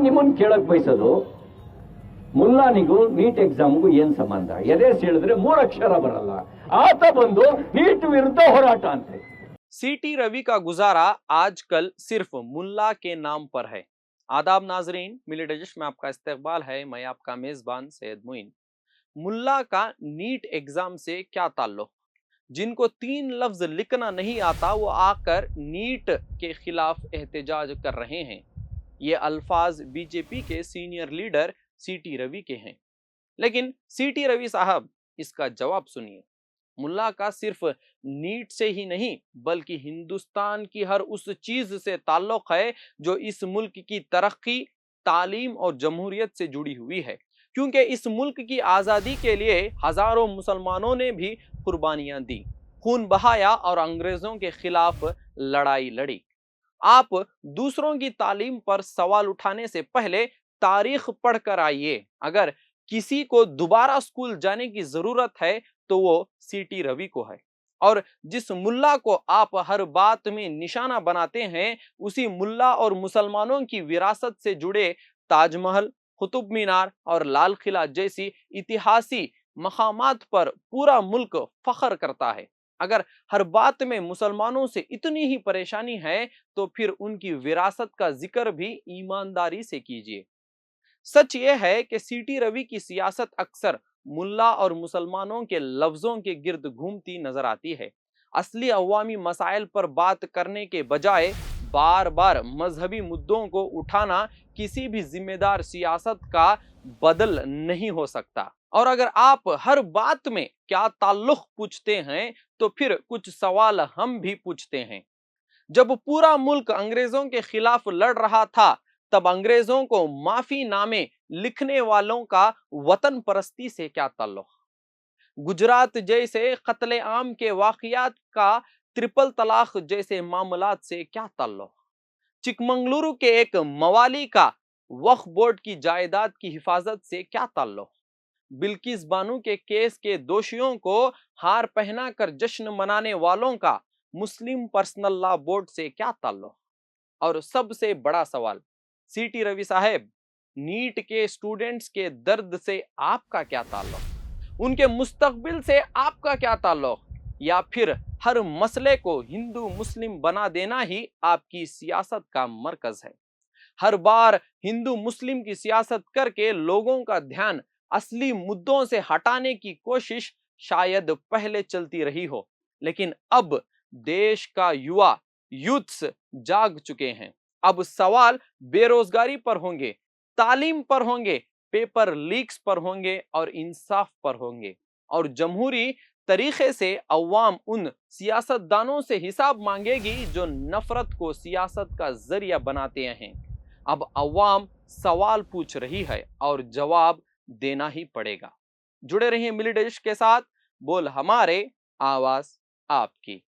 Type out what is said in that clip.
ನಿಮ್ಮನ್ನ ಕೇಳಕ್ ಬಯಸೋದು, ಮುಲ್ಲಾನಿಗೂ ನೀಟ್ ಎಕ್ಸಾಮ್ಗೂ ಏನ್ ಸಂಬಂಧ? ಎದೆ ಹೇಳಿದ್ರೆ 3 ಅಕ್ಷರ ಬರಲ್ಲ, ಆತ ಬಂದು ನೀಟ್ ವಿರುದ್ಧ ಹೋರಾಟ ಅಂತೆ. सीटी रवि का गुजारा आजकल सिर्फ मुल्ला के नाम पर है। आदाब नाजरीन, मिली डिश में आपका इस्तकबाल है। मैं आपका मेजबान सैयद मुइन। मुल्ला का नीट एग्जाम से क्या ताल्लुक? जिनको 3 लफ्ज लिखना नहीं आता वो आकर नीट के खिलाफ एहतजाज कर रहे हैं। ये अल्फाज बीजेपी के सीनियर लीडर सीटी रवि के हैं। लेकिन सीटी रवि साहब, इसका जवाब सुनिए। मुल्ला का सिर्फ नीट से ही नहीं बल्कि हिंदुस्तान की हर उस चीज से ताल्लुक है जो इस मुल्क की तरक्की, तालीम और जमहूरियत से जुड़ी हुई है, क्योंकि इस मुल्क की आज़ादी के लिए हजारों मुसलमानों ने भी कुर्बानियां दी, खून बहाया और अंग्रेजों के खिलाफ लड़ाई लड़ी। आप दूसरों की तालीम पर सवाल उठाने से पहले तारीख पढ़कर आइए। अगर किसी को दोबारा स्कूल जाने की जरूरत है तो वो सीटी रवि को है। और जिस मुल्ला को आप हर बात में निशाना बनाते हैं, उसी मुल्ला और मुसलमानों की विरासत से जुड़े ताजमहल, कुतुब मीनार और लाल किला जैसी इतिहासी मकामात पर पूरा मुल्क फख्र करता है। अगर हर बात में मुसलमानों से इतनी ही परेशानी है तो फिर उनकी विरासत का जिक्र भी ईमानदारी से कीजिए। सच ये है कि सीटी रवि की सियासत अक्सर मुल्ला और मुसलमानों के लफ्जों के गिर्द घूमती नजर आती है। असली अवामी मसाइल पर बात करने के बजाय बार बार मजहबी मुद्दों को उठाना किसी भी जिम्मेदार सियासत का बदल नहीं हो सकता। और अगर आप हर बात में क्या ताल्लुक पूछते हैं तो फिर कुछ सवाल हम भी पूछते हैं। जब पूरा मुल्क अंग्रेजों के खिलाफ लड़ रहा था तब अंग्रेजों को माफी नामे लिखने वालों का वतन परस्ती से क्या ताल्लुक? गुजरात जैसे कत्ले आम के वाकयात का ट्रिपल तलाक जैसे मामलात से क्या ताल्लुक? चिकमंगलुरु के एक मवाली का वक्फ बोर्ड की जायदाद की हिफाजत से क्या ताल्लुक? बिल्किस बानो के केस के दोषियों को हार पहनाकर जश्न मनाने वालों का मुस्लिम पर्सनल लॉ बोर्ड से क्या ताल्लुक? और सबसे बड़ा सवाल, सीटी रवि साहब, नीट के स्टूडेंट्स के दर्द से आपका क्या ताल्लुक? उनके मुस्तकबिल से आपका क्या ताल्लुक? या फिर हर मसले को हिंदू मुस्लिम बना देना ही आपकी सियासत का मरकज है? हर बार हिंदू मुस्लिम की सियासत करके लोगों का ध्यान असली मुद्दों से हटाने की कोशिश शायद पहले चलती रही हो, लेकिन अब देश का युवा यूथ्स जाग चुके हैं। अब सवाल बेरोजगारी पर होंगे, तालीम पर होंगे, पेपर लीक्स पर होंगे और इंसाफ पर होंगे। और जमहूरी तरीके से अवाम उन सियासतदानों से हिसाब मांगेगी जो नफरत को सियासत का जरिया बनाते हैं। अब अवाम सवाल पूछ रही है और जवाब देना ही पड़ेगा। जुड़े रहिए मिली डिश के साथ, बोल हमारे, आवाज आपकी।